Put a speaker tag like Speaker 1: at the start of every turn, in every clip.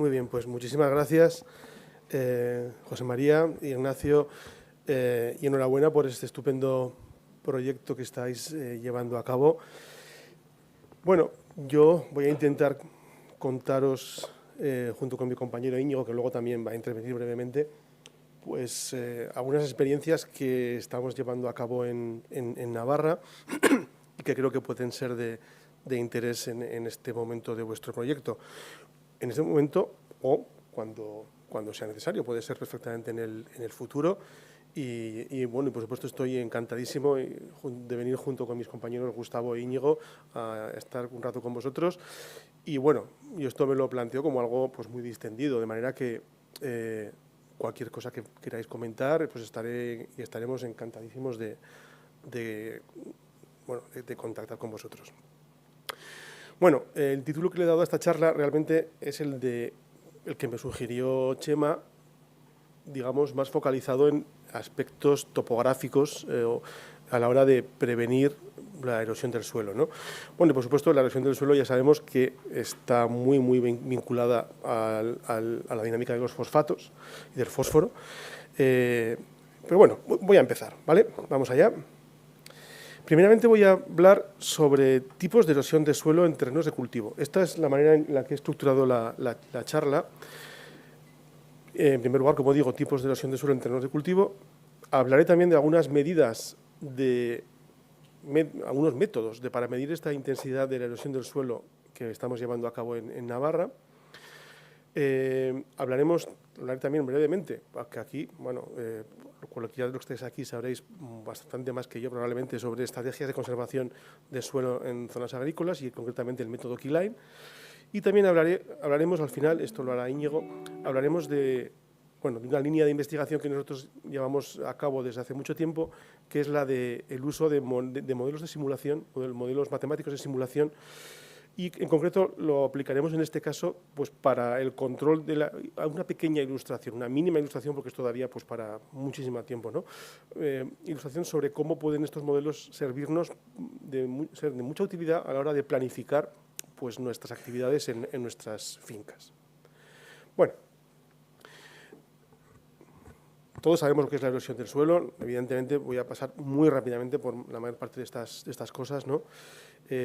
Speaker 1: Muy bien, pues muchísimas gracias, José María y Ignacio, y enhorabuena por este estupendo proyecto que estáis llevando a cabo. Bueno, yo voy a intentar contaros, junto con mi compañero Íñigo, que luego también va a intervenir brevemente, pues algunas experiencias que estamos llevando a cabo en Navarra y que creo que pueden ser de interés en este momento de vuestro proyecto. En este momento o cuando sea necesario, puede ser perfectamente en el futuro. Y bueno, y por supuesto estoy encantadísimo de venir junto con mis compañeros Gustavo e Íñigo a estar un rato con vosotros. Y bueno, yo esto me lo planteo como algo pues muy distendido, de manera que cualquier cosa que queráis comentar, pues estaremos encantadísimos de contactar con vosotros. Bueno, el título que le he dado a esta charla realmente es el que me sugirió Chema, digamos, más focalizado en aspectos topográficos a la hora de prevenir la erosión del suelo, ¿no? Bueno, y por supuesto, la erosión del suelo ya sabemos que está muy vinculada a la dinámica de los fosfatos y del fósforo. Pero bueno, voy a empezar, ¿vale? Vamos allá. Primeramente voy a hablar sobre tipos de erosión de suelo en terrenos de cultivo. Esta es la manera en la que he estructurado la charla. En primer lugar, como digo, tipos de erosión de suelo en terrenos de cultivo. Hablaré también de algunas medidas, algunos métodos para medir esta intensidad de la erosión del suelo que estamos llevando a cabo en Navarra. Hablaré también brevemente, porque aquí, bueno, cualquiera de los que estéis aquí sabréis bastante más que yo probablemente sobre estrategias de conservación de suelo en zonas agrícolas y concretamente el método Keyline. Y también hablaremos al final, esto lo hará Íñigo, hablaremos de una línea de investigación que nosotros llevamos a cabo desde hace mucho tiempo, que es la del uso de modelos de simulación, o de modelos matemáticos de simulación. Y en concreto lo aplicaremos en este caso pues para el control de una pequeña ilustración, una mínima ilustración, porque es todavía pues para muchísimo tiempo, ¿no? Ilustración sobre cómo pueden estos modelos servirnos ser de mucha utilidad a la hora de planificar pues nuestras actividades en nuestras fincas. Bueno, todos sabemos lo que es la erosión del suelo. Evidentemente voy a pasar muy rápidamente por la mayor parte de estas cosas, ¿no?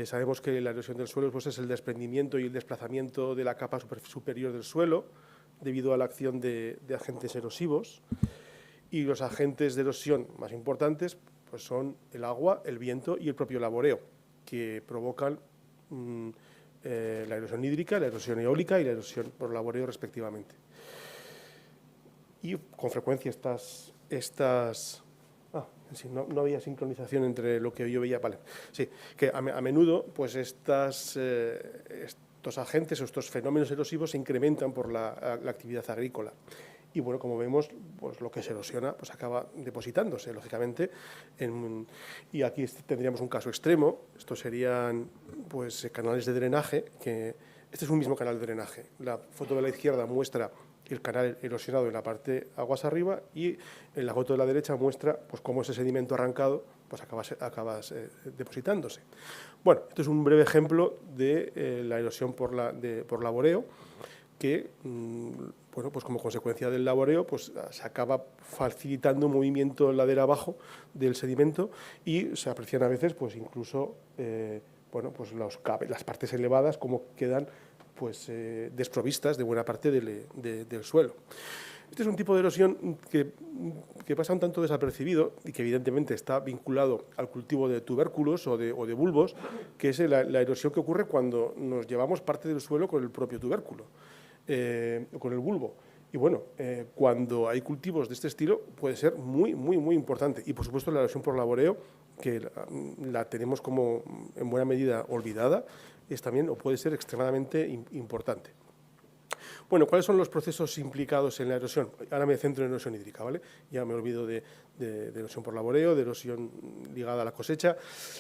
Speaker 1: Sabemos que la erosión del suelo pues, es el desprendimiento y el desplazamiento de la capa superior del suelo debido a la acción de agentes erosivos. Y los agentes de erosión más importantes pues, son el agua, el viento y el propio laboreo, que provocan la erosión hídrica, la erosión eólica y la erosión por laboreo respectivamente. Y con frecuencia sí, no había sincronización entre lo que yo veía. Vale. Sí, que a menudo pues estos agentes o estos fenómenos erosivos se incrementan por la actividad agrícola. Y bueno, como vemos, pues lo que se erosiona pues acaba depositándose, lógicamente. Y aquí tendríamos un caso extremo. Estos serían pues canales de drenaje. Este es un mismo canal de drenaje. La foto de la izquierda muestra el canal erosionado en la parte aguas arriba y en la foto de la derecha muestra pues, cómo ese sedimento arrancado pues, acaba depositándose. Bueno, esto es un breve ejemplo de la erosión por laboreo que, bueno, pues como consecuencia del laboreo pues, se acaba facilitando un movimiento ladera abajo del sedimento y se aprecian a veces pues, incluso bueno, pues las partes elevadas como quedan pues, desprovistas de buena parte del suelo. Este es un tipo de erosión que pasa un tanto desapercibido y que evidentemente está vinculado al cultivo de tubérculos o de bulbos, que es la erosión que ocurre cuando nos llevamos parte del suelo con el propio tubérculo, con el bulbo. Y bueno, cuando hay cultivos de este estilo puede ser muy importante. Y por supuesto la erosión por laboreo, que la tenemos como en buena medida olvidada, es también o puede ser extremadamente importante. Bueno, ¿cuáles son los procesos implicados en la erosión? Ahora me centro en erosión hídrica, ¿vale? Ya me olvido de erosión por laboreo, de erosión ligada a la cosecha,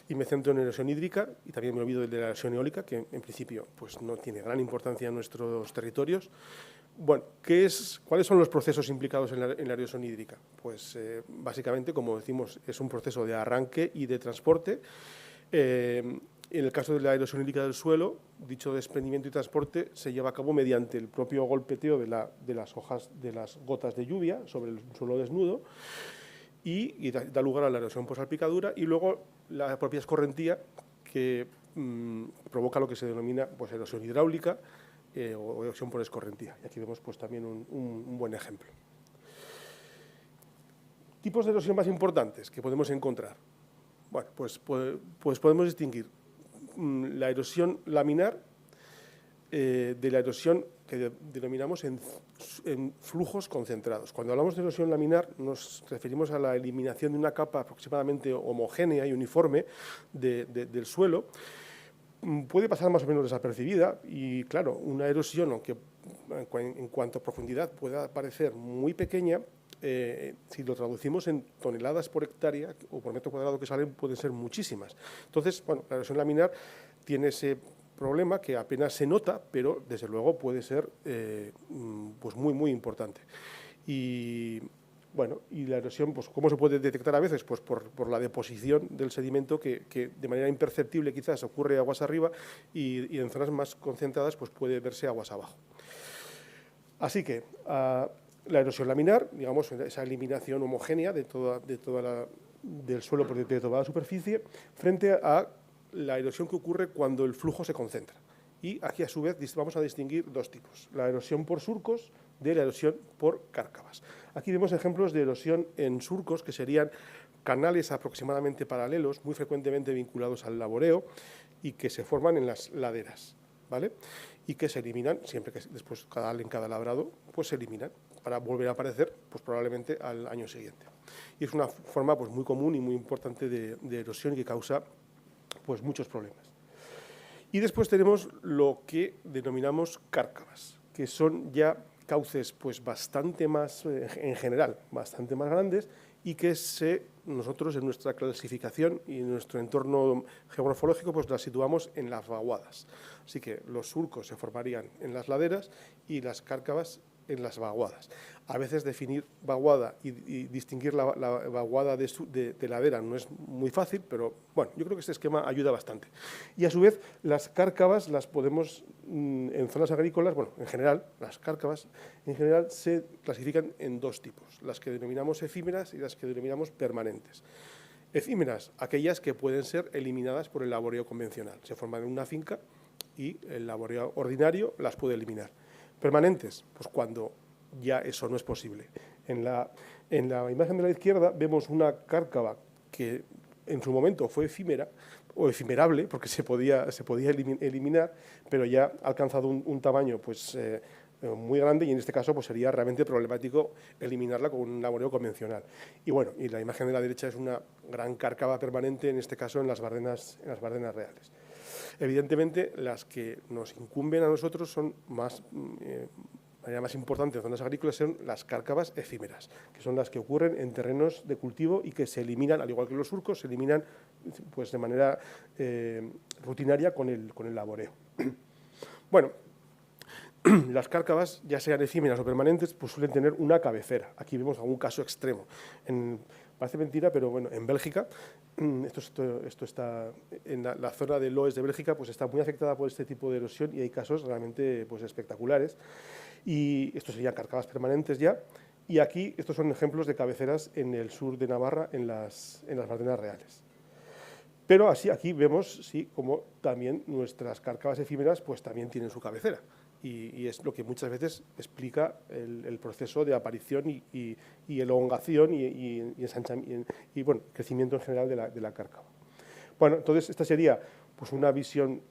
Speaker 1: y me centro en erosión hídrica, y también me olvido de la erosión eólica, que en principio pues, no tiene gran importancia en nuestros territorios. Bueno, ¿cuáles son los procesos implicados en la erosión hídrica? Pues básicamente, como decimos, es un proceso de arranque y de transporte. En el caso de la erosión hídrica del suelo, dicho desprendimiento y transporte se lleva a cabo mediante el propio golpeteo de las hojas, de las gotas de lluvia sobre el suelo desnudo y da lugar a la erosión por salpicadura, y luego la propia escorrentía que provoca lo que se denomina pues, erosión hidráulica o erosión por escorrentía. Y aquí vemos pues, también un buen ejemplo. Tipos de erosión más importantes que podemos encontrar. Bueno, pues podemos distinguir la erosión laminar de la erosión que denominamos en flujos concentrados. Cuando hablamos de erosión laminar nos referimos a la eliminación de una capa aproximadamente homogénea y uniforme del suelo. Puede pasar más o menos desapercibida y, claro, una erosión, aunque en cuanto a profundidad pueda parecer muy pequeña, si lo traducimos en toneladas por hectárea o por metro cuadrado que salen, pueden ser muchísimas. Entonces, bueno, la erosión laminar tiene ese problema que apenas se nota, pero desde luego puede ser pues muy importante. Y bueno, y la erosión, pues ¿cómo se puede detectar a veces? Pues por la deposición del sedimento que de manera imperceptible quizás ocurre aguas arriba y en zonas más concentradas pues puede verse aguas abajo. Así que la erosión laminar, digamos, esa eliminación homogénea del suelo de toda la superficie, frente a la erosión que ocurre cuando el flujo se concentra. Y aquí, a su vez, vamos a distinguir dos tipos: la erosión por surcos de la erosión por cárcavas. Aquí vemos ejemplos de erosión en surcos, que serían canales aproximadamente paralelos, muy frecuentemente vinculados al laboreo, y que se forman en las laderas, ¿vale? Y que se eliminan, siempre que después en cada labrado, pues se eliminan, para volver a aparecer pues probablemente al año siguiente. Y es una forma pues muy común y muy importante de erosión y que causa pues muchos problemas. Y después tenemos lo que denominamos cárcavas, que son ya cauces pues bastante más, en general, bastante más grandes, y que nosotros en nuestra clasificación y en nuestro entorno geomorfológico pues las situamos en las vaguadas. Así que los surcos se formarían en las laderas y las cárcavas en las vaguadas. A veces definir vaguada y distinguir la vaguada de ladera no es muy fácil, pero bueno, yo creo que este esquema ayuda bastante. Y a su vez, las cárcavas las podemos, en zonas agrícolas, bueno, en general, las cárcavas en general se clasifican en dos tipos: las que denominamos efímeras y las que denominamos permanentes. Efímeras, aquellas que pueden ser eliminadas por el laboreo convencional. Se forman en una finca y el laboreo ordinario las puede eliminar. Permanentes, pues cuando ya eso no es posible. En la imagen de la izquierda vemos una cárcava que en su momento fue efímera o efimerable, porque se podía eliminar, pero ya ha alcanzado un tamaño pues, muy grande, y en este caso pues, sería realmente problemático eliminarla con un laboreo convencional. Y bueno, y la imagen de la derecha es una gran cárcava permanente, en este caso en las bardenas reales. Evidentemente, las que nos incumben a nosotros son de manera más importante en zonas agrícolas, son las cárcavas efímeras, que son las que ocurren en terrenos de cultivo y que se eliminan, al igual que los surcos, se eliminan pues, de manera rutinaria con el laboreo. Bueno, las cárcavas, ya sean efímeras o permanentes, pues suelen tener una cabecera. Aquí vemos algún caso extremo. Parece mentira, pero bueno, en Bélgica, esto está en la zona de Loes de Bélgica, pues está muy afectada por este tipo de erosión y hay casos realmente pues, espectaculares. Y estos serían cárcavas permanentes ya. Y aquí estos son ejemplos de cabeceras en el sur de Navarra, en las bardenas reales. Pero así aquí vemos sí, como también nuestras cárcavas efímeras pues, también tienen su cabecera. Y es lo que muchas veces explica el proceso de aparición y elongación y bueno, crecimiento en general de la cárcava. Bueno, entonces esta sería pues una visión,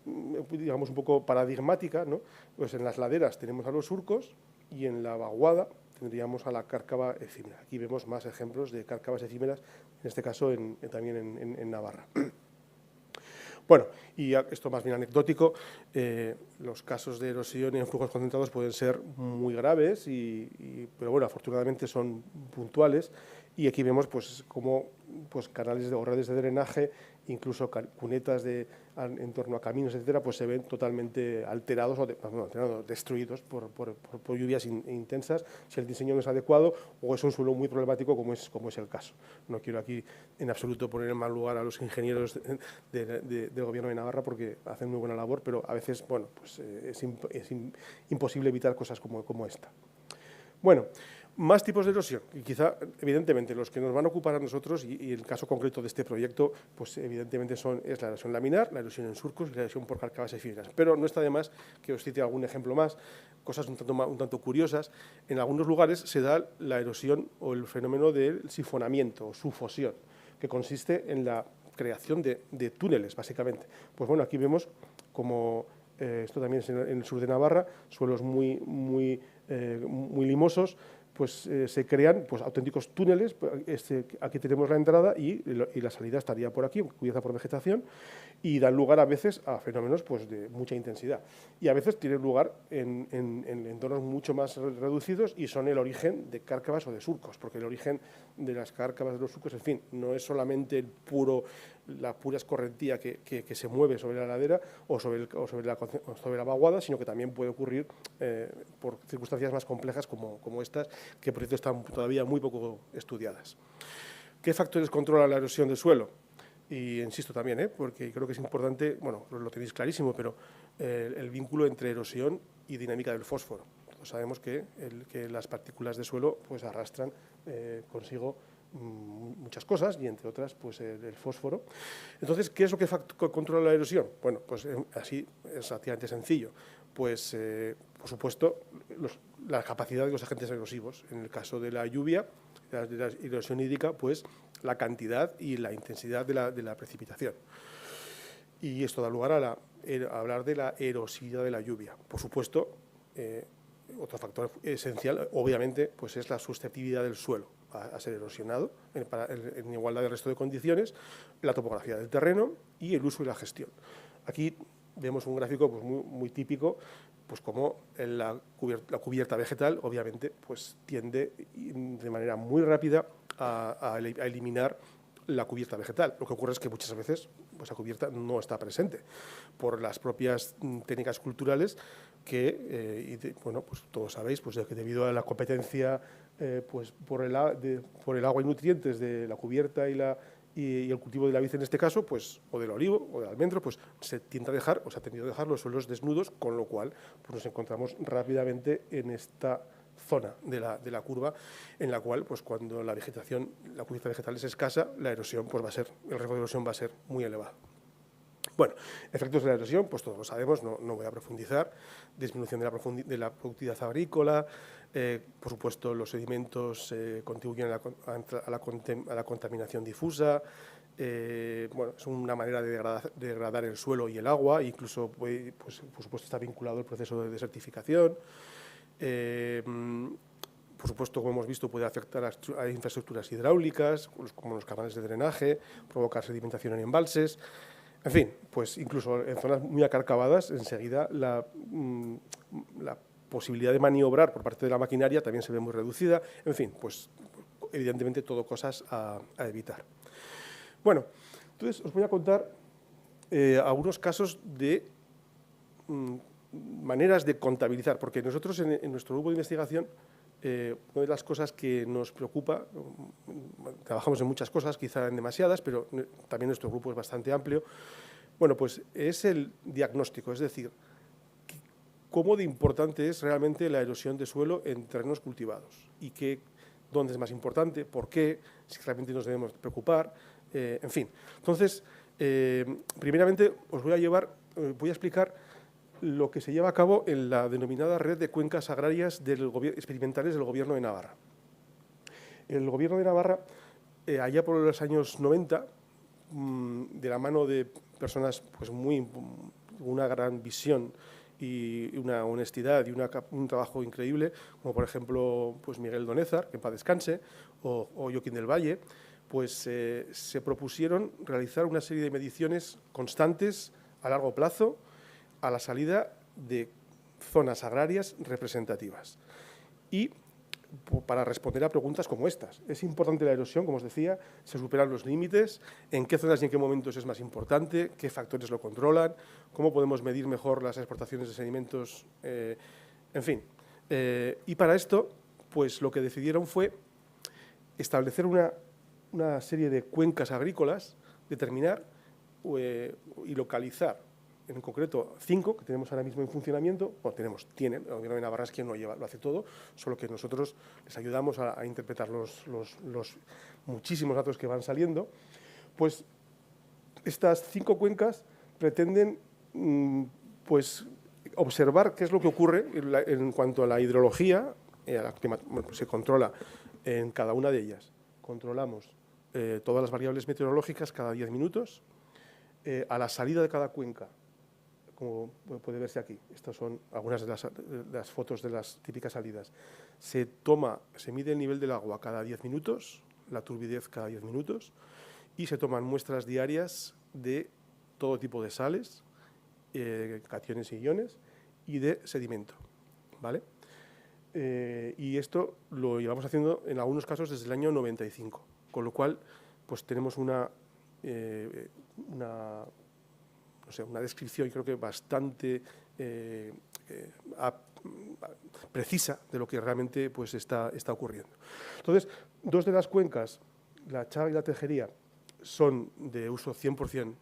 Speaker 1: digamos, un poco paradigmática, ¿no? Pues en las laderas tenemos a los surcos y en la vaguada tendríamos a la cárcava efímera. Aquí vemos más ejemplos de cárcavas efímeras, en este caso también en Navarra. Bueno, y esto más bien anecdótico, los casos de erosión en flujos concentrados pueden ser muy graves, pero bueno, afortunadamente son puntuales, y aquí vemos pues cómo pues canales o redes de drenaje, incluso cunetas en torno a caminos, etcétera, pues se ven totalmente alterados o destruidos por lluvias intensas, si el diseño no es adecuado o es un suelo muy problemático, como es el caso. No quiero aquí en absoluto poner en mal lugar a los ingenieros del Gobierno de Navarra, porque hacen muy buena labor, pero a veces, bueno, pues es imposible evitar cosas como esta. Bueno, más tipos de erosión, y quizá, evidentemente, los que nos van a ocupar a nosotros, y el caso concreto de este proyecto, pues evidentemente es la erosión laminar, la erosión en surcos y la erosión por cárcavas efímeras. Pero no está de más que os cite algún ejemplo más, cosas un tanto curiosas. En algunos lugares se da la erosión o el fenómeno del sifonamiento o sufosión, que consiste en la creación de túneles, básicamente. Pues bueno, aquí vemos como esto también es en el sur de Navarra, suelos muy limosos, pues se crean pues auténticos túneles. Aquí tenemos la entrada y la salida estaría por aquí, cubierta por vegetación, y dan lugar a veces a fenómenos pues de mucha intensidad. Y a veces tienen lugar en entornos mucho más reducidos y son el origen de cárcavas o de surcos, porque el origen de las cárcavas, de los surcos, en fin, no es solamente la pura escorrentía que se mueve sobre la ladera o sobre la vaguada, sino que también puede ocurrir por circunstancias más complejas como estas, que por cierto están todavía muy poco estudiadas. ¿Qué factores controlan la erosión del suelo? Y insisto también, porque creo que es importante, bueno, lo tenéis clarísimo, pero el vínculo entre erosión y dinámica del fósforo. Todos sabemos que las partículas de suelo pues arrastran consigo muchas cosas, y entre otras pues el fósforo. Entonces, ¿qué es lo que controla la erosión? Bueno, pues así es relativamente sencillo. Pues, por supuesto, la capacidad de los agentes erosivos. En el caso de la lluvia, de la erosión hídrica, pues la cantidad y la intensidad de la precipitación. Y esto da lugar a hablar de la erosividad de la lluvia. Por supuesto, otro factor esencial, obviamente, pues es la susceptibilidad del suelo a ser erosionado en igualdad del resto de condiciones, la topografía del terreno y el uso y la gestión. Aquí vemos un gráfico pues muy típico, pues como la cubierta vegetal, obviamente, pues tiende de manera muy rápida a eliminar la cubierta vegetal. Lo que ocurre es que muchas veces pues, la cubierta no está presente por las propias técnicas culturales que, bueno, pues todos sabéis, pues que debido a la competencia pues por el agua y nutrientes de la cubierta y el cultivo de la vid en este caso, pues, o del olivo o del almendro, pues se tiende a dejar, o se ha tendido a dejar los suelos desnudos, con lo cual pues, nos encontramos rápidamente en esta zona de la curva, en la cual, pues cuando la cubierta vegetal es escasa, la erosión, pues el riesgo de erosión va a ser muy elevado. Bueno, efectos de la erosión, pues todos lo sabemos, no voy a profundizar. Disminución de la productividad agrícola, por supuesto los sedimentos contribuyen a la contaminación difusa, bueno, es una manera de degradar el suelo y el agua, incluso pues, por supuesto está vinculado al proceso de desertificación. Por supuesto, como hemos visto, puede afectar a infraestructuras hidráulicas, como los canales de drenaje, provocar sedimentación en embalses. En fin, pues incluso en zonas muy acarcavadas, enseguida la posibilidad de maniobrar por parte de la maquinaria también se ve muy reducida. En fin, pues evidentemente todo cosas a evitar. Bueno, entonces os voy a contar algunos casos de maneras de contabilizar, porque nosotros en nuestro grupo de investigación, una de las cosas que nos preocupa, trabajamos en muchas cosas, quizá en demasiadas, pero también nuestro grupo es bastante amplio, bueno, pues es el diagnóstico, es decir, cómo de importante es realmente la erosión de suelo en terrenos cultivados y dónde es más importante, por qué, si realmente nos debemos preocupar, en fin. Entonces, primeramente os voy a explicar lo que se lleva a cabo en la denominada red de cuencas agrarias experimentales del Gobierno de Navarra. El Gobierno de Navarra, allá por los años 90, de la mano de personas pues una gran visión y una honestidad y un trabajo increíble, como por ejemplo pues Miguel Donézar, que en paz descanse, o Joaquín del Valle, pues se propusieron realizar una serie de mediciones constantes a largo plazo a la salida de zonas agrarias representativas. Y para responder a preguntas como estas. ¿Es importante la erosión? Como os decía, ¿se superan los límites? ¿En qué zonas y en qué momentos es más importante? ¿Qué factores lo controlan? ¿Cómo podemos medir mejor las exportaciones de sedimentos? En fin. Y para esto, pues lo que decidieron fue establecer una serie de cuencas agrícolas, determinar y localizar, en concreto 5 que tenemos ahora mismo en funcionamiento. Bueno, tienen, el Gobierno de Navarra es quien lo hace todo, solo que nosotros les ayudamos a interpretar los muchísimos datos que van saliendo. Pues estas 5 cuencas pretenden pues observar qué es lo que ocurre en cuanto a la hidrología. Pues se controla en cada una de ellas. Controlamos todas las variables meteorológicas cada 10 minutos. A la salida de cada cuenca, como puede verse aquí, estas son algunas de las fotos de las típicas salidas, se mide el nivel del agua cada 10 minutos, la turbidez cada 10 minutos, y se toman muestras diarias de todo tipo de sales, cationes y iones, y de sedimento, ¿vale? Y esto lo llevamos haciendo en algunos casos desde el año 95, con lo cual pues tenemos una descripción, creo que bastante precisa de lo que realmente pues está ocurriendo. Entonces, 2 de las cuencas, la Chaga y la Tejería, son de uso 100%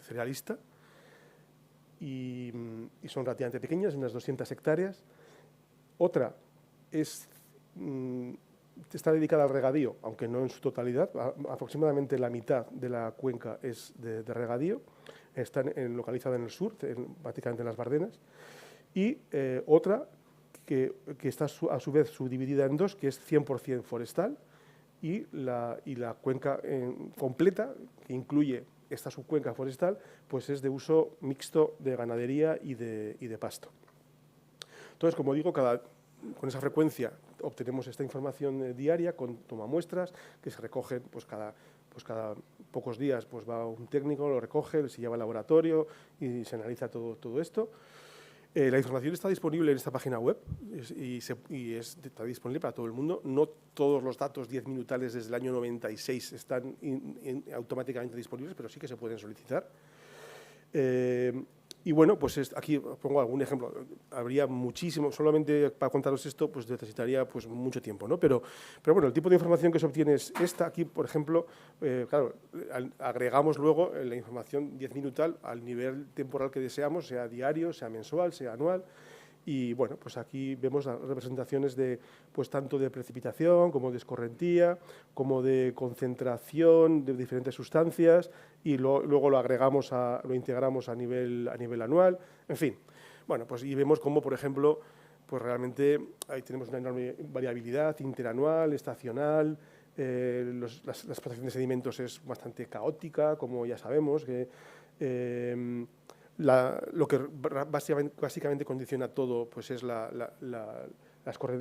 Speaker 1: cerealista y son relativamente pequeñas, unas 200 hectáreas. Otra está dedicada al regadío, aunque no en su totalidad. Aproximadamente la mitad de la cuenca es de regadío. Está localizada en el sur, prácticamente en las Bardenas. Y otra que está a su vez subdividida en 2, que es 100% forestal, y la cuenca completa, que incluye esta subcuenca forestal, pues es de uso mixto de ganadería y de pasto. Entonces, como digo, con esa frecuencia obtenemos esta información diaria con tomamuestras que se recogen pues cada pocos días, pues va un técnico, lo recoge, se lleva al laboratorio y se analiza todo esto. La información está disponible en esta página web y está disponible para todo el mundo. No todos los datos 10 minutales desde el año 96 están automáticamente disponibles, pero sí que se pueden solicitar. Y bueno, pues aquí pongo algún ejemplo. Habría muchísimo, solamente para contaros esto, pues necesitaría pues mucho tiempo, ¿no? Pero bueno, el tipo de información que se obtiene es esta. Aquí, por ejemplo, claro, agregamos luego la información 10 minutal al nivel temporal que deseamos, sea diario, sea mensual, sea anual. Y bueno, pues aquí vemos las representaciones de, pues tanto de precipitación como de escorrentía, como de concentración de diferentes sustancias, y luego lo integramos a nivel anual. En fin, bueno, pues y vemos cómo, por ejemplo, pues realmente ahí tenemos una enorme variabilidad interanual, estacional. La explotación de sedimentos es bastante caótica, como ya sabemos, que lo que básicamente condiciona todo pues es la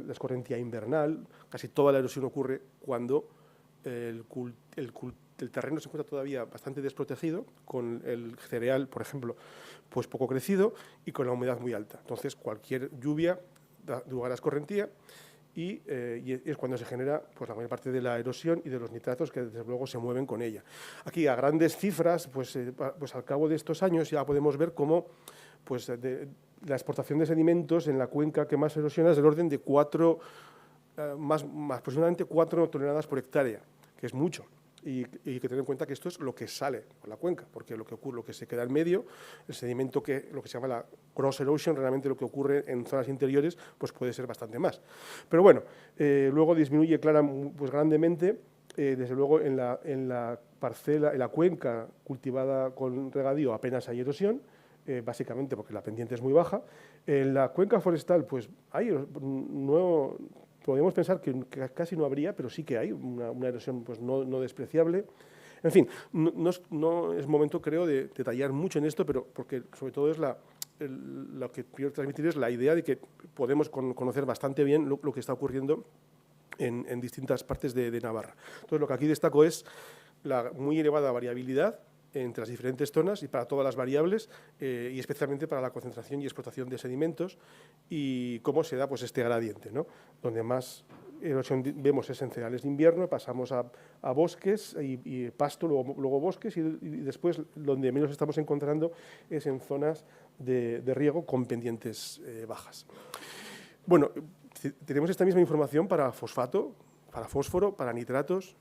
Speaker 1: escorrentía invernal. Casi toda la erosión ocurre cuando el terreno se encuentra todavía bastante desprotegido, con el cereal, por ejemplo, pues poco crecido y con la humedad muy alta. Entonces, cualquier lluvia da lugar a escorrentía y es cuando se genera pues, la mayor parte de la erosión y de los nitratos que desde luego se mueven con ella. Aquí, a grandes cifras, pues al cabo de estos años ya podemos ver cómo pues, la exportación de sedimentos en la cuenca que más erosiona es del orden de aproximadamente 4 toneladas por hectárea, que es mucho. Y hay que tener en cuenta que esto es lo que sale por la cuenca, porque lo que se queda en medio, el sedimento, lo que se llama la cross erosion, realmente lo que ocurre en zonas interiores, pues puede ser bastante más. Pero bueno, luego disminuye pues grandemente, desde luego en la parcela, en la cuenca cultivada con regadío apenas hay erosión, básicamente porque la pendiente es muy baja. En la cuenca forestal, pues podríamos pensar que casi no habría, pero sí que hay una erosión pues no despreciable. En fin, no es momento, creo, de detallar mucho en esto, pero porque sobre todo es lo que quiero transmitir es la idea de que podemos conocer bastante bien lo que está ocurriendo en distintas partes de Navarra. Entonces, lo que aquí destaco es la muy elevada variabilidad entre las diferentes zonas y para todas las variables, y especialmente para la concentración y explotación de sedimentos, y cómo se da pues, este gradiente, ¿no? Donde más erosión vemos es en cereales de invierno, pasamos a bosques y pasto, luego bosques y después donde menos estamos encontrando es en zonas de riego con pendientes bajas. Bueno, tenemos esta misma información para fosfato, para fósforo, para nitratos.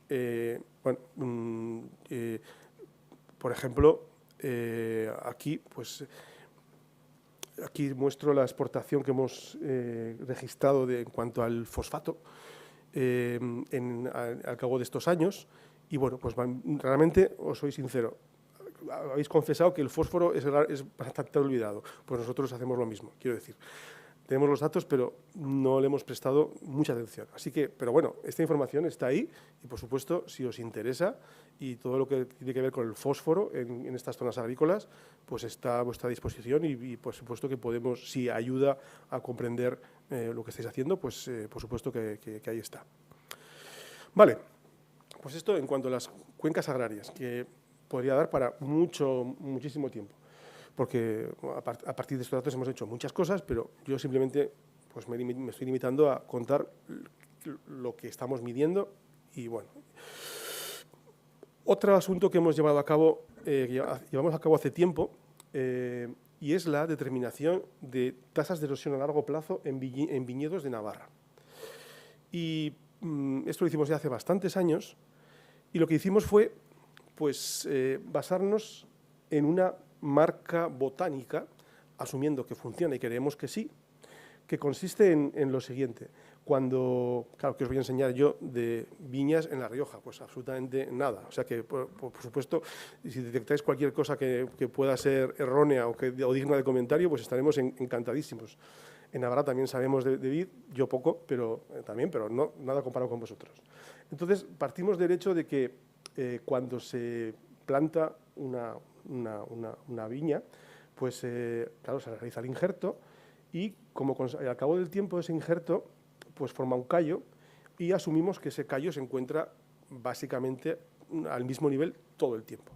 Speaker 1: Por ejemplo, aquí, pues, aquí muestro la exportación que hemos registrado en cuanto al fosfato al cabo de estos años. Y bueno, pues realmente, os soy sincero, habéis confesado que el fósforo es bastante olvidado. Pues nosotros hacemos lo mismo, quiero decir. Tenemos los datos, pero no le hemos prestado mucha atención. Así que, pero bueno, esta información está ahí y, por supuesto, si os interesa y todo lo que tiene que ver con el fósforo en estas zonas agrícolas, pues está a vuestra disposición y por supuesto que podemos, si ayuda a comprender lo que estáis haciendo, pues por supuesto que ahí está. Vale, pues esto en cuanto a las cuencas agrarias, que podría dar para muchísimo tiempo. Porque a partir de estos datos hemos hecho muchas cosas, pero yo simplemente pues me estoy limitando a contar lo que estamos midiendo. Y bueno, otro asunto que hemos llevado a cabo, llevamos a cabo hace tiempo, y es la determinación de tasas de erosión a largo plazo en viñedos de Navarra. Y esto lo hicimos ya hace bastantes años, y lo que hicimos fue pues, basarnos en una marca botánica, asumiendo que funciona y creemos que sí, que consiste en lo siguiente. Cuando, claro, que os voy a enseñar yo de viñas en La Rioja, pues absolutamente nada. O sea que, por supuesto, si detectáis cualquier cosa que pueda ser errónea o digna de comentario, pues estaremos encantadísimos. En Navarra también sabemos de vid, yo poco, pero no, nada comparado con vosotros. Entonces, partimos del hecho de que cuando se planta una viña, pues claro, se realiza el injerto y como al cabo del tiempo ese injerto pues forma un callo y asumimos que ese callo se encuentra básicamente al mismo nivel todo el tiempo.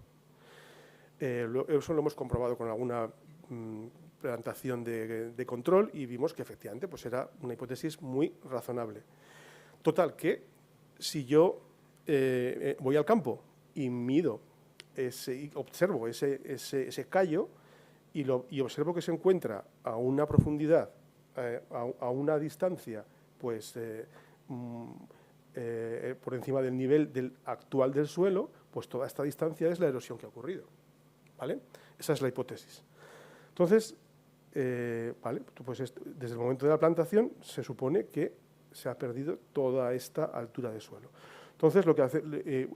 Speaker 1: Eso lo hemos comprobado con alguna plantación de control y vimos que efectivamente pues era una hipótesis muy razonable. Total, que si yo voy al campo y mido observo ese callo y observo que se encuentra a una profundidad, a una distancia, pues por encima del nivel actual del suelo, pues toda esta distancia es la erosión que ha ocurrido, ¿vale? Esa es la hipótesis. Entonces, ¿vale? Pues desde el momento de la plantación se supone que se ha perdido toda esta altura de suelo. Entonces, lo que hace,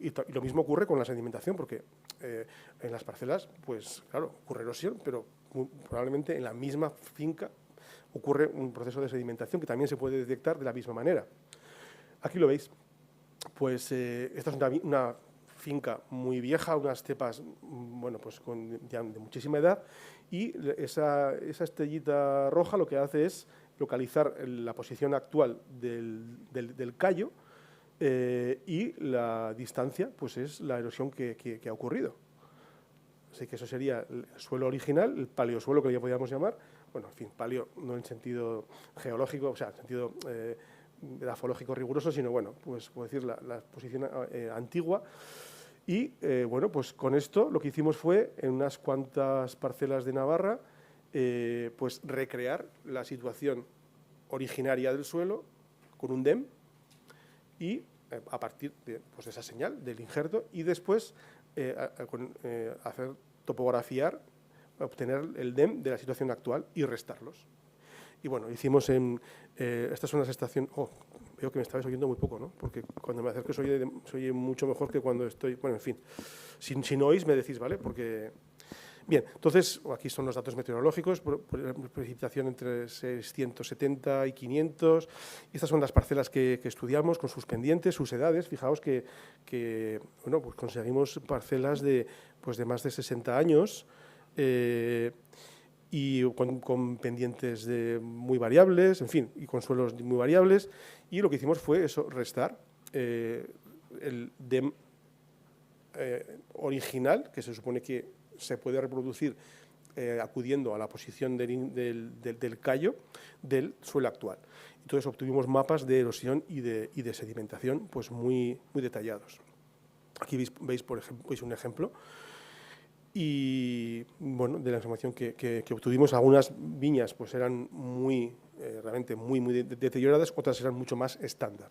Speaker 1: y lo mismo ocurre con la sedimentación, porque en las parcelas, pues claro, ocurre erosión, pero probablemente en la misma finca ocurre un proceso de sedimentación que también se puede detectar de la misma manera. Aquí lo veis. Pues esta es una finca muy vieja, unas cepas, bueno, pues ya de muchísima edad, y esa estrellita roja lo que hace es localizar la posición actual del callo, y la distancia pues es la erosión que ha ocurrido. Así que eso sería el suelo original, el paleosuelo que ya podríamos llamar. Bueno, en fin, paleo no en sentido geológico, o sea, en sentido grafológico riguroso, sino, bueno, pues puedo decir la posición antigua. Y, bueno, pues con esto lo que hicimos fue, en unas cuantas parcelas de Navarra, pues recrear la situación originaria del suelo con un DEM y a partir de esa señal del injerto y después hacer topografiar, obtener el DEM de la situación actual y restarlos. Y bueno, hicimos estas son las estaciones. Veo que me estabais oyendo muy poco, ¿no? Porque cuando me acerco se oye mucho mejor que cuando estoy. Bueno, en fin. Si no oís, me decís, ¿vale? Porque. Bien, entonces, aquí son los datos meteorológicos, precipitación entre 670 y 500. Estas son las parcelas que estudiamos con sus pendientes, sus edades. Fijaos que bueno, pues conseguimos parcelas de más de 60 años y con pendientes muy variables, en fin, y con suelos muy variables. Y lo que hicimos fue eso, restar el DEM original, que se supone que se puede reproducir acudiendo a la posición del callo del suelo actual. Entonces obtuvimos mapas de erosión y de sedimentación pues muy detallados. Aquí veis un ejemplo. Y bueno, de la información que obtuvimos, algunas viñas pues eran realmente muy deterioradas, otras eran mucho más estándar.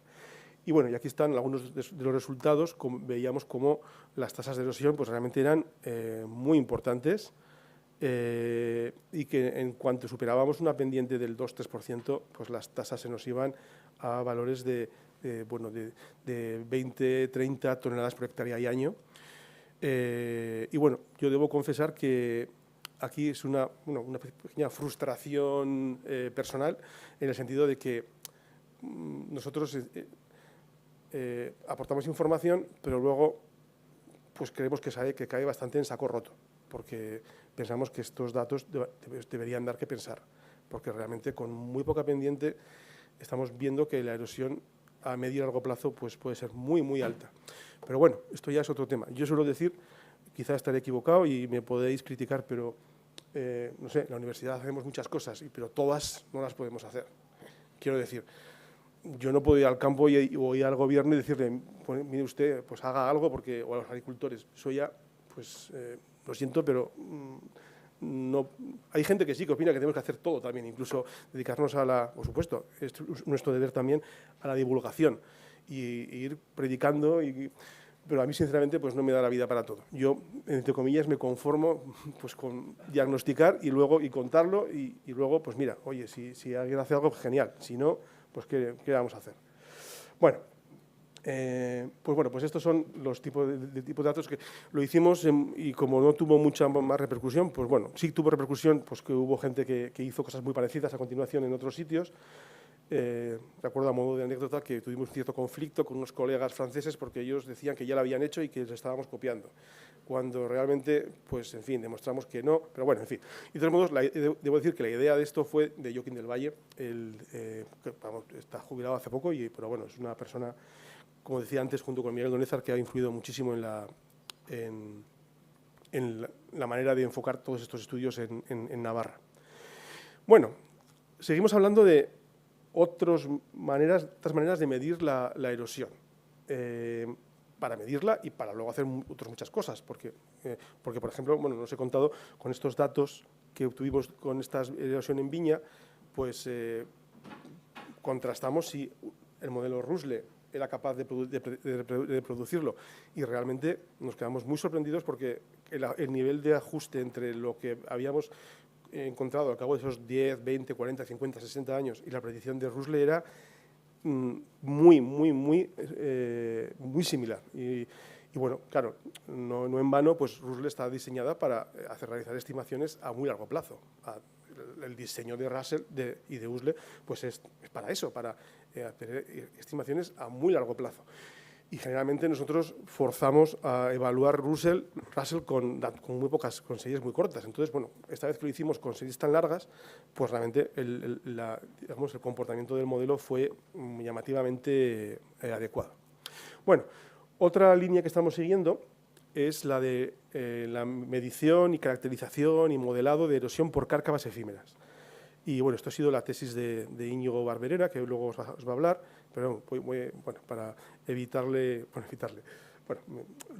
Speaker 1: Y bueno, y aquí están algunos de los resultados. Veíamos cómo las tasas de erosión pues realmente eran muy importantes, y que en cuanto superábamos una pendiente del 2-3%, pues las tasas se nos iban a valores de 20-30 toneladas por hectárea y año. Y bueno, yo debo confesar que aquí es una pequeña frustración personal, en el sentido de que nosotros aportamos información, pero luego pues creemos que cae bastante en saco roto, porque pensamos que estos datos deberían dar que pensar, porque realmente con muy poca pendiente estamos viendo que la erosión a medio y largo plazo pues puede ser muy alta. Pero bueno, esto ya es otro tema. Yo suelo decir, quizá estaré equivocado y me podéis criticar, pero no sé, en la universidad hacemos muchas cosas, pero todas no las podemos hacer. Quiero decir, yo no puedo ir al campo o ir al gobierno y decirle, pues, mire usted, pues haga algo, o a los agricultores. Eso ya, pues lo siento, pero no. Hay gente que sí que opina que tenemos que hacer todo también, incluso dedicarnos por supuesto, es nuestro deber también, a la divulgación y ir predicando, pero a mí sinceramente pues no me da la vida para todo. Yo, entre comillas, me conformo pues con diagnosticar y contarlo y luego, pues mira, oye, si alguien hace algo, genial, si no, pues ¿qué vamos a hacer? Bueno, pues estos son los tipos de datos que lo hicimos y como no tuvo mucha más repercusión, pues bueno, sí tuvo repercusión, pues que hubo gente que hizo cosas muy parecidas a continuación en otros sitios. Recuerdo a modo de anécdota que tuvimos cierto conflicto con unos colegas franceses porque ellos decían que ya lo habían hecho y que les estábamos copiando, cuando realmente, pues en fin, demostramos que no, pero bueno, en fin. Y de todos modos, debo decir que la idea de esto fue de Joaquín del Valle, que está jubilado hace poco, pero bueno, es una persona, como decía antes, junto con Miguel Donezar, que ha influido muchísimo en la manera de enfocar todos estos estudios en Navarra. Bueno, seguimos hablando de otras maneras de medir la erosión, para medirla y para luego hacer otras muchas cosas, porque por ejemplo, bueno, os he contado con estos datos que obtuvimos con esta erosión en viña, pues contrastamos si el modelo Rusle era capaz de producirlo, y realmente nos quedamos muy sorprendidos porque el nivel de ajuste entre lo que habíamos encontrado al cabo de esos 10, 20, 40, 50, 60 años y la predicción de Rusle era muy similar. Y bueno, claro, no en vano, pues Rusle está diseñada para realizar estimaciones a muy largo plazo. El diseño de Russell y de USLE pues es para eso, para hacer estimaciones a muy largo plazo. Y generalmente nosotros forzamos a evaluar Russell con muy pocas, con series muy cortas. Entonces, bueno, esta vez que lo hicimos con series tan largas, pues realmente el comportamiento del modelo fue llamativamente adecuado. Bueno, otra línea que estamos siguiendo es la de la medición y caracterización y modelado de erosión por cárcavas efímeras. Y bueno, esto ha sido la tesis de Íñigo Barberena, que luego os va a hablar, pero bueno, para evitarle. Bueno,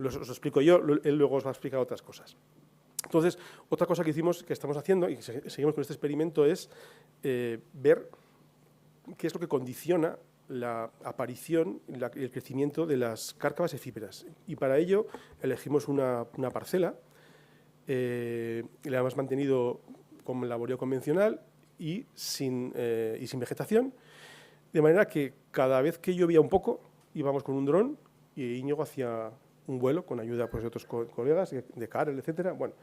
Speaker 1: os lo explico yo, él luego os va a explicar otras cosas. Entonces, otra cosa que hicimos, que estamos haciendo y que seguimos con este experimento, es ver qué es lo que condiciona la aparición y el crecimiento de las cárcavas efímeras. Y para ello elegimos una parcela, la hemos mantenido con laboreo convencional y sin vegetación, de manera que cada vez que llovía un poco íbamos con un dron y Íñigo hacía un vuelo con ayuda pues, de otros colegas, de Karel, etcétera. Bueno,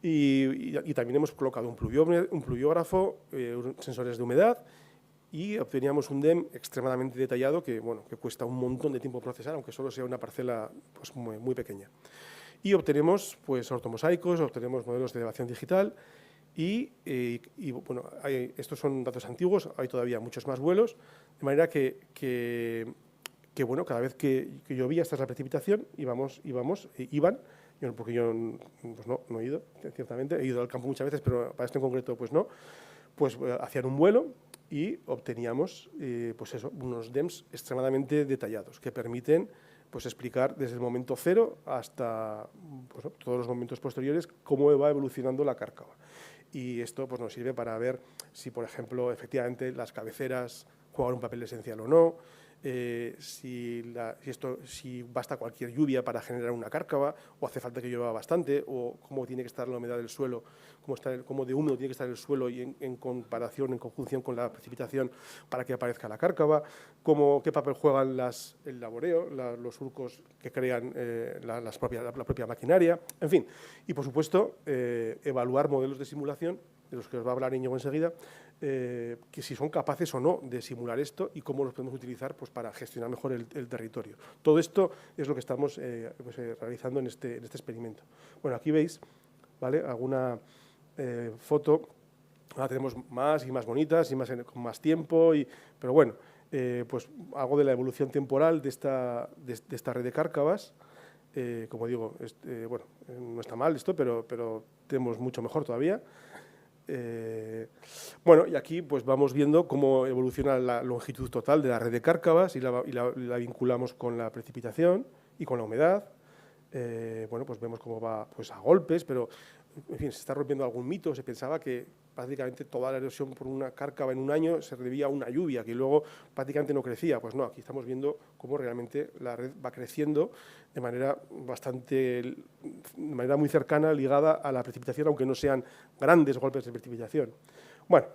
Speaker 1: y también hemos colocado un pluviógrafo, sensores de humedad, y obteníamos un DEM extremadamente detallado que cuesta un montón de tiempo procesar, aunque solo sea una parcela pues, muy pequeña. Y obtenemos pues, ortomosaicos, obtenemos modelos de elevación digital y bueno, estos son datos antiguos, hay todavía muchos más vuelos, de manera que bueno, cada vez que llovía, esta es la precipitación, iban porque yo pues no he ido, ciertamente, he ido al campo muchas veces, pero para esto en concreto pues no, pues hacían un vuelo y obteníamos pues eso, unos DEMS extremadamente detallados que permiten pues explicar desde el momento cero hasta pues, todos los momentos posteriores cómo va evolucionando la cárcava. Y esto pues, nos sirve para ver si, por ejemplo, efectivamente las cabeceras juegan un papel esencial o no, si basta cualquier lluvia para generar una cárcava o hace falta que llueva bastante, o cómo tiene que estar la humedad del suelo, cómo de húmedo tiene que estar el suelo y en comparación, en conjunción con la precipitación para que aparezca la cárcava, qué papel juegan el laboreo, los surcos que crean la propia maquinaria, en fin. Y, por supuesto, evaluar modelos de simulación, de los que os va a hablar Íñigo enseguida, que si son capaces o no de simular esto y cómo los podemos utilizar pues, para gestionar mejor el territorio. Todo esto es lo que estamos realizando en este experimento. Bueno, aquí veis, ¿vale?, alguna foto. Ahora tenemos más y más bonitas y con más tiempo, pero bueno, pues algo de la evolución temporal de esta red de cárcavas. Como digo, bueno, no está mal esto, pero tenemos mucho mejor todavía. Bueno, y aquí pues vamos viendo cómo evoluciona la longitud total de la red de cárcavas y la vinculamos con la precipitación y con la humedad. Bueno, pues vemos cómo va pues, a golpes, pero en fin, se está rompiendo algún mito. Se pensaba que prácticamente toda la erosión por una cárcava en un año se debía a una lluvia, que luego prácticamente no crecía. Pues no, aquí estamos viendo cómo realmente la red va creciendo de manera muy cercana, ligada a la precipitación, aunque no sean grandes golpes de precipitación. Bueno,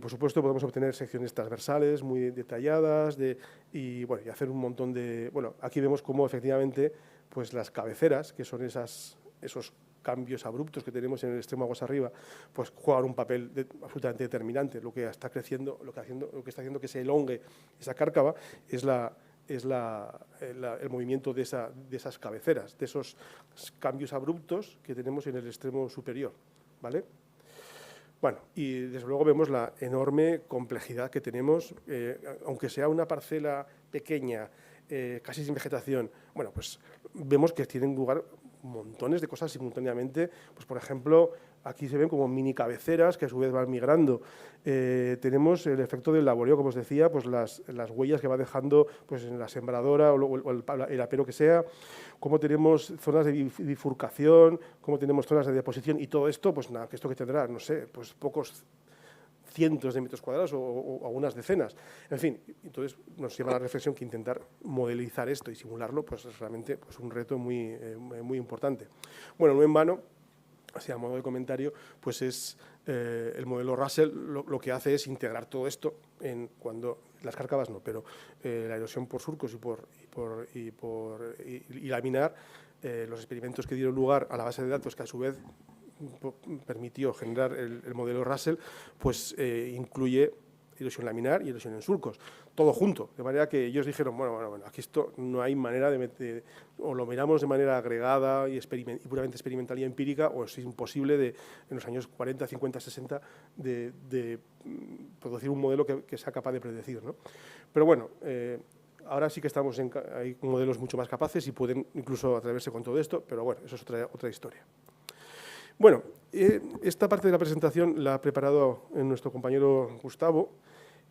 Speaker 1: por supuesto podemos obtener secciones transversales muy detalladas y hacer un montón de... Bueno, aquí vemos cómo efectivamente pues las cabeceras, que son esos cambios abruptos que tenemos en el extremo aguas arriba, pues juegan un papel absolutamente determinante. Lo que está creciendo, lo que está haciendo que se elongue esa cárcava es el movimiento de esas cabeceras, de esos cambios abruptos que tenemos en el extremo superior, ¿vale? Bueno, y desde luego vemos la enorme complejidad que tenemos, aunque sea una parcela pequeña, casi sin vegetación. Bueno, pues vemos que tienen lugar montones de cosas simultáneamente. Pues, por ejemplo, aquí se ven como mini cabeceras que a su vez van migrando. Tenemos el efecto del laboreo, como os decía, pues las huellas que va dejando pues, en la sembradora o el apero que sea, cómo tenemos zonas de bifurcación, cómo tenemos zonas de deposición y todo esto, pues nada, que esto que tendrá, no sé, pues pocos cientos de metros cuadrados o algunas decenas. En fin, entonces nos lleva a la reflexión que intentar modelizar esto y simularlo pues es realmente pues, un reto muy importante. Bueno, no en vano, así a modo de comentario, pues es el modelo Russell lo que hace es integrar todo esto cuando las cárcavas no, pero la erosión por surcos y laminar, los experimentos que dieron lugar a la base de datos que a su vez permitió generar el modelo Russell, pues incluye erosión laminar y erosión en surcos, todo junto, de manera que ellos dijeron, bueno, aquí esto no hay manera de o lo miramos de manera agregada y puramente experimental y empírica, o es imposible en los años 40, 50, 60 de producir un modelo que sea capaz de predecir, ¿no? Pero bueno, ahora sí que hay modelos mucho más capaces y pueden incluso atreverse con todo esto, pero bueno, eso es otra historia. Bueno, esta parte de la presentación la ha preparado nuestro compañero Gustavo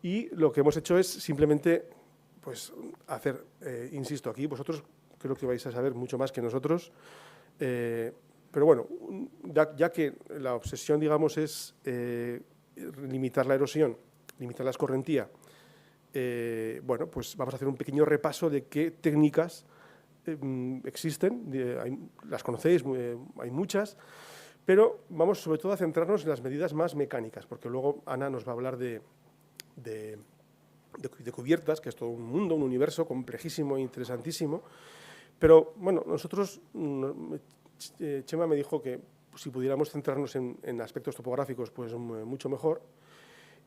Speaker 1: y lo que hemos hecho es simplemente pues, hacer, insisto, aquí vosotros creo que vais a saber mucho más que nosotros, pero bueno, ya que la obsesión, digamos, es limitar la erosión, limitar la escorrentía, bueno, pues vamos a hacer un pequeño repaso de qué técnicas existen, las conocéis, hay muchas, pero vamos sobre todo a centrarnos en las medidas más mecánicas, porque luego Ana nos va a hablar de cubiertas, que es todo un mundo, un universo complejísimo e interesantísimo. Pero, bueno, nosotros, Chema me dijo que si pudiéramos centrarnos en aspectos topográficos, pues mucho mejor.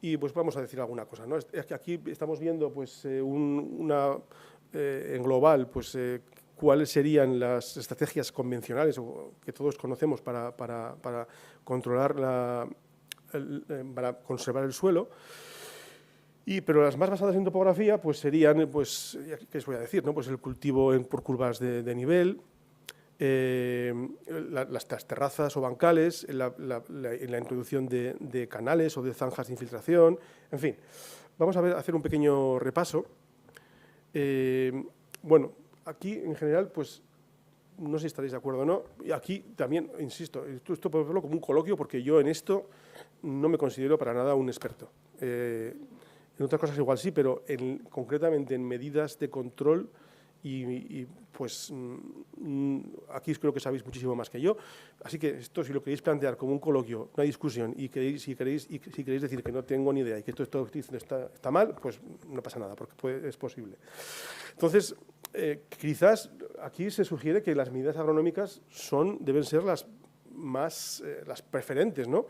Speaker 1: Y pues vamos a decir alguna cosa, ¿no? Es que aquí estamos viendo pues, en global, pues cuáles serían las estrategias convencionales que todos conocemos para controlar para conservar el suelo. Pero las más basadas en topografía pues serían, pues, ¿qué os voy a decir? ¿No? Pues el cultivo por curvas de nivel, las terrazas o bancales, en la introducción de canales o de zanjas de infiltración, en fin. Vamos a hacer un pequeño repaso. Bueno, aquí en general, pues no sé si estaréis de acuerdo o no. Y aquí también, insisto, esto puedo verlo como un coloquio porque yo en esto no me considero para nada un experto. En otras cosas igual sí, pero concretamente en medidas de control pues aquí creo que sabéis muchísimo más que yo. Así que esto, si lo queréis plantear como un coloquio, una discusión, y si queréis decir que no tengo ni idea y que esto está mal, pues no pasa nada, porque es posible. Entonces, quizás aquí se sugiere que las medidas agronómicas deben ser las las preferentes, ¿no?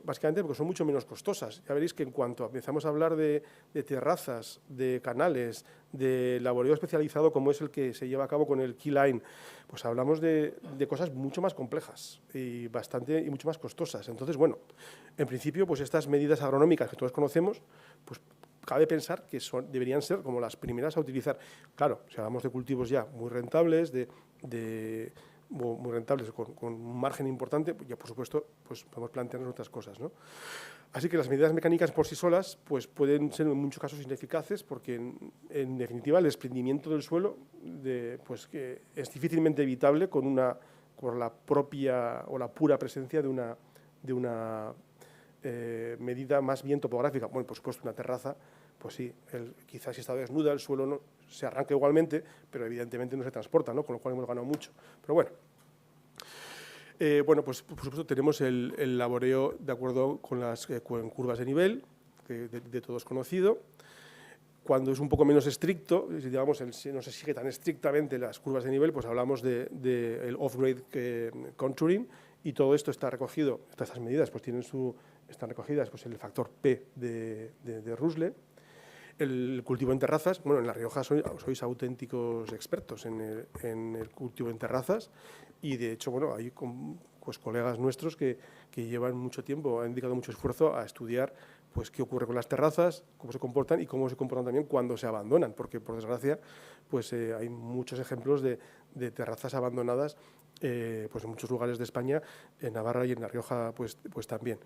Speaker 1: Básicamente porque son mucho menos costosas. Ya veréis que en cuanto empezamos a hablar de terrazas, de canales, de laboreo especializado como es el que se lleva a cabo con el Keyline, pues hablamos de cosas mucho más complejas y mucho más costosas. Entonces, bueno, en principio, pues estas medidas agronómicas que todos conocemos, pues cabe pensar que deberían ser como las primeras a utilizar. Claro, si hablamos de cultivos ya muy rentables, muy rentables, con un margen importante, ya por supuesto, pues podemos plantearnos otras cosas, ¿no? Así que las medidas mecánicas por sí solas pues pueden ser en muchos casos ineficaces porque, en definitiva, el desprendimiento del suelo pues que es difícilmente evitable por la propia o la pura presencia de una medida más bien topográfica. Bueno, por supuesto, una terraza, pues sí, quizás si está desnuda, el suelo no se arranca igualmente, pero evidentemente no se transporta, ¿no? Con lo cual hemos ganado mucho. Pero bueno. Bueno, pues por supuesto tenemos el laboreo de acuerdo con las curvas de nivel, que de todos conocido. Cuando es un poco menos estricto, digamos, no se sigue tan estrictamente las curvas de nivel, pues hablamos del off-grade contouring, y todo esto está recogido, estas medidas pues están recogidas pues, en el factor P de Rusle. El cultivo en terrazas, bueno, en La Rioja sois auténticos expertos en el cultivo en terrazas, y de hecho, bueno, hay pues, colegas nuestros que llevan mucho tiempo, han dedicado mucho esfuerzo a estudiar pues qué ocurre con las terrazas, cómo se comportan y cómo se comportan también cuando se abandonan, porque por desgracia pues hay muchos ejemplos de terrazas abandonadas pues en muchos lugares de España, en Navarra y en La Rioja pues también.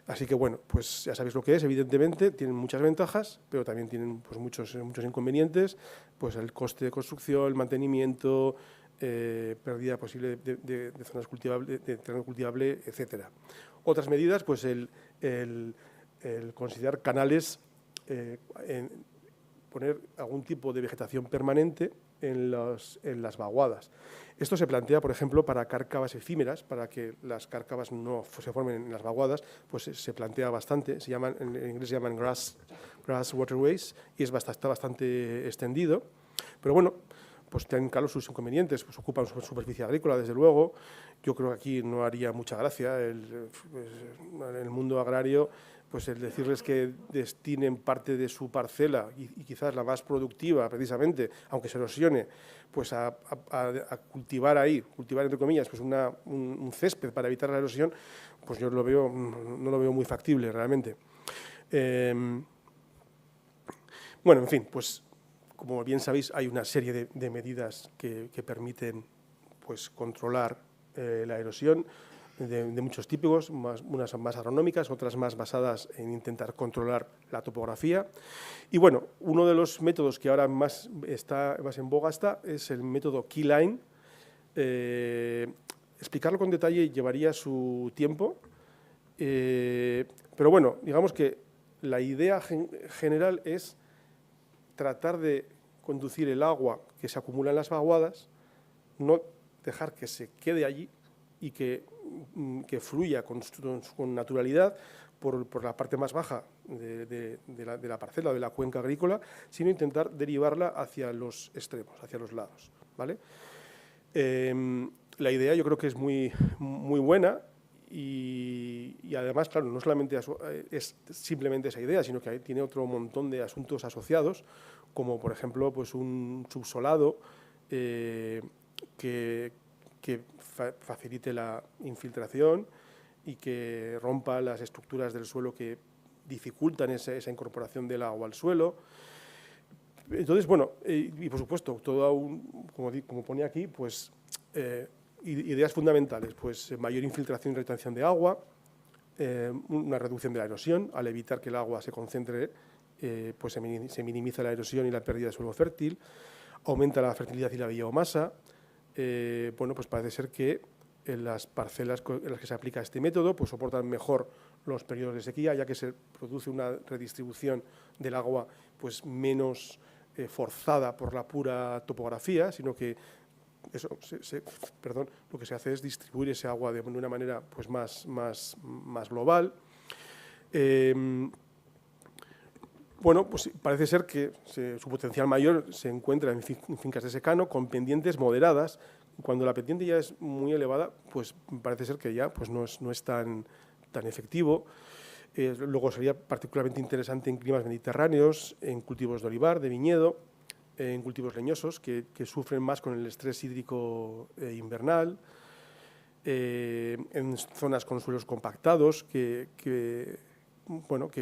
Speaker 1: Así que bueno, pues ya sabéis lo que es, evidentemente, tienen muchas ventajas, pero también tienen pues, muchos inconvenientes, pues el coste de construcción, el mantenimiento, pérdida posible de zonas cultivables, de terreno cultivable, etcétera. Otras medidas, pues el considerar canales, poner algún tipo de vegetación permanente en las vaguadas. Esto se plantea, por ejemplo, para cárcavas efímeras, para que las cárcavas no se formen en las vaguadas, pues se plantea bastante, en inglés se llaman grass waterways, y está bastante extendido. Pero bueno, pues tienen, claro, sus inconvenientes, pues ocupan superficie agrícola, desde luego. Yo creo que aquí no haría mucha gracia en el mundo agrario, pues el decirles que destinen parte de su parcela y quizás la más productiva, precisamente, aunque se erosione, pues a cultivar entre comillas, pues un césped para evitar la erosión, pues yo no lo veo muy factible realmente. Bueno, en fin, pues como bien sabéis, hay una serie de medidas que permiten pues, controlar la erosión de muchos tipos, unas son más agronómicas, otras más basadas en intentar controlar la topografía. Y bueno, uno de los métodos que ahora más en boga es el método Keyline. Explicarlo con detalle llevaría su tiempo, pero bueno, digamos que la idea general es tratar de conducir el agua que se acumula en las vaguadas, no dejar que se quede allí y que fluya con naturalidad por la parte más baja de la parcela o de la cuenca agrícola, sino intentar derivarla hacia los extremos, hacia los lados, ¿vale? La idea yo creo que es muy buena y además, claro, no solamente es simplemente esa idea, sino que tiene otro montón de asuntos asociados, como por ejemplo pues un subsolado que facilite la infiltración y que rompa las estructuras del suelo que dificultan esa incorporación del agua al suelo. Entonces, bueno, y por supuesto, como ponía aquí, pues Ideas fundamentales, pues mayor infiltración y retención de agua, una reducción de la erosión. Al evitar que el agua se concentre, pues se minimiza la erosión y la pérdida de suelo fértil, aumenta la fertilidad y la biomasa. Bueno, pues parece ser que en las parcelas en las que se aplica este método pues soportan mejor los periodos de sequía, ya que se produce una redistribución del agua pues menos forzada por la pura topografía, sino que lo que se hace es distribuir ese agua de una manera pues más global. Bueno, pues parece ser que su potencial mayor se encuentra en fincas de secano con pendientes moderadas. Cuando la pendiente ya es muy elevada, pues parece ser que ya pues no es tan efectivo. Luego sería particularmente interesante en climas mediterráneos, en cultivos de olivar, de viñedo, en cultivos leñosos que sufren más con el estrés hídrico invernal, en zonas con suelos compactados que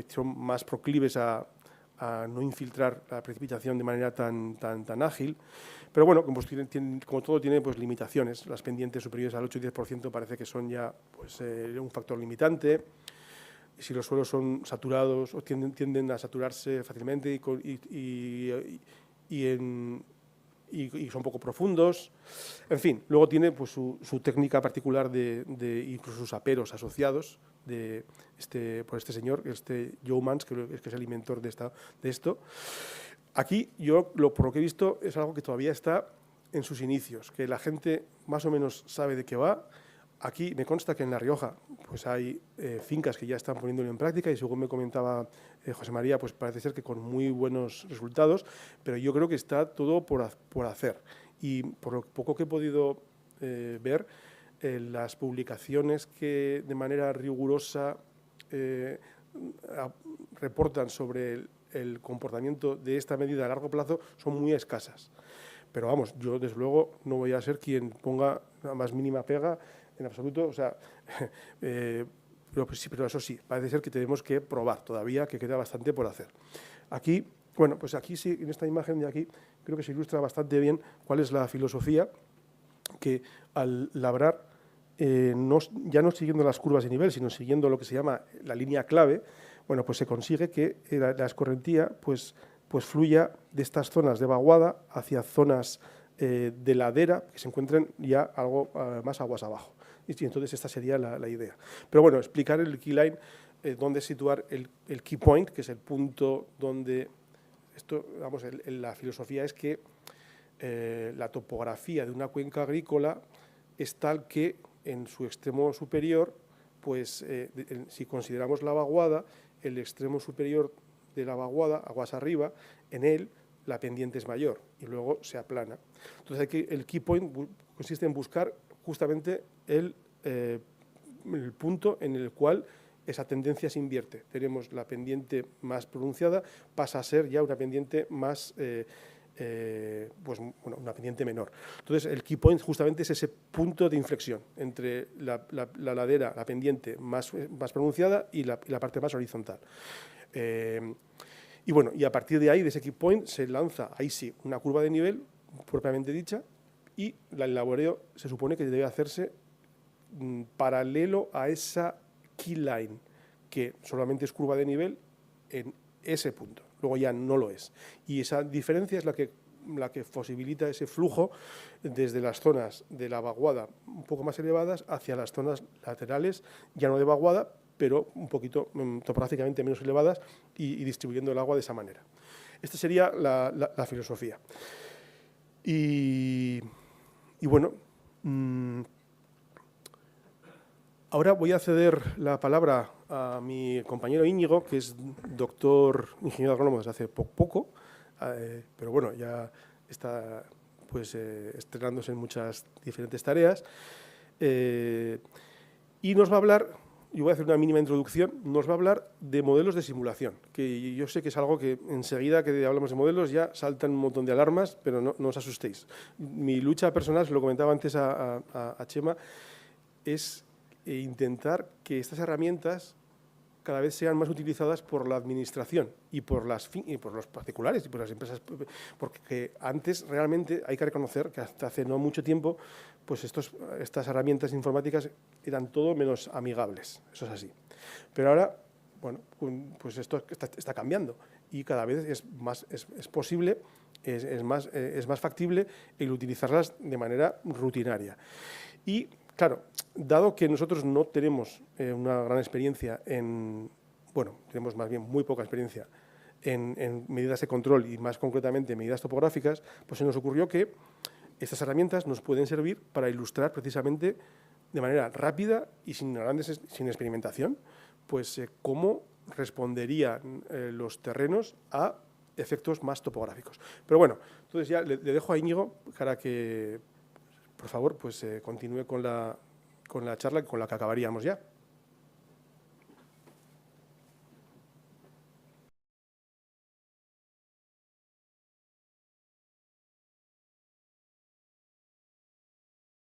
Speaker 1: son más proclives a no infiltrar la precipitación de manera tan ágil. Pero bueno, como todo tiene pues limitaciones. Las pendientes superiores al 8 y 10% parece que son ya pues, un factor limitante. Si los suelos son saturados o tienden a saturarse fácilmente y son poco profundos. En fin, luego tiene pues, su técnica particular de incluso sus aperos asociados por este señor, Yeomans, que es el inventor de esto. Aquí, por lo que he visto, es algo que todavía está en sus inicios, que la gente más o menos sabe de qué va. Aquí me consta que en La Rioja pues hay fincas que ya están poniéndolo en práctica y según me comentaba José María, pues parece ser que con muy buenos resultados, pero yo creo que está todo por hacer. Y por lo poco que he podido ver, las publicaciones que de manera rigurosa reportan sobre el comportamiento de esta medida a largo plazo son muy escasas. Pero vamos, yo desde luego no voy a ser quien ponga la más mínima pega en absoluto, o sea, pero eso sí, parece ser que tenemos que probar todavía, que queda bastante por hacer. Aquí, bueno, pues aquí sí, en esta imagen de aquí, creo que se ilustra bastante bien cuál es la filosofía, que al labrar, ya no siguiendo las curvas de nivel, sino siguiendo lo que se llama la línea clave, bueno, pues se consigue que la escorrentía pues fluya de estas zonas de vaguada hacia zonas de ladera que se encuentren ya algo más aguas abajo. Y entonces esta sería la idea. Pero bueno, explicar el keyline, dónde situar el key point, que es el punto donde la filosofía es que la topografía de una cuenca agrícola es tal que en su extremo superior, pues si consideramos la vaguada, el extremo superior de la vaguada, aguas arriba, en él la pendiente es mayor y luego se aplana. Entonces el key point consiste en buscar justamente el punto en el cual esa tendencia se invierte. Tenemos la pendiente más pronunciada, pasa a ser ya una pendiente más, una pendiente menor. Entonces el key point justamente es ese punto de inflexión entre la ladera, la pendiente más pronunciada y la parte más horizontal. Y a partir de ahí, de ese key point, se lanza, ahí sí, una curva de nivel propiamente dicha y el laboreo se supone que debe hacerse paralelo a esa key line, que solamente es curva de nivel en ese punto, luego ya no lo es. Y esa diferencia es la que posibilita ese flujo desde las zonas de la vaguada un poco más elevadas hacia las zonas laterales, ya no de vaguada, pero un poquito topográficamente menos elevadas y distribuyendo el agua de esa manera. Esta sería la filosofía. Y bueno, ahora voy a ceder la palabra a mi compañero Íñigo, que es doctor ingeniero agrónomo desde hace poco, pero bueno, ya está pues, estrenándose en muchas diferentes tareas. Y nos va a hablar, yo voy a hacer una mínima introducción, nos va a hablar de modelos de simulación, que yo sé que es algo que enseguida que hablamos de modelos ya saltan un montón de alarmas, pero no os asustéis. Mi lucha personal, se lo comentaba antes a Chema, es intentar que estas herramientas cada vez sean más utilizadas por la administración y por los particulares y por las empresas, porque antes realmente hay que reconocer que hasta hace no mucho tiempo pues estas herramientas informáticas eran todo menos amigables, eso es así. Pero ahora, bueno, pues esto está cambiando y cada vez es posible, es más factible el utilizarlas de manera rutinaria. Y, claro, dado que nosotros no tenemos una gran experiencia tenemos más bien muy poca experiencia en medidas de control y más concretamente medidas topográficas, pues se nos ocurrió que estas herramientas nos pueden servir para ilustrar precisamente de manera rápida y sin experimentación, pues cómo responderían los terrenos a efectos más topográficos. Pero bueno, entonces ya le dejo a Íñigo para que, por favor, pues continúe con la charla con la que acabaríamos ya.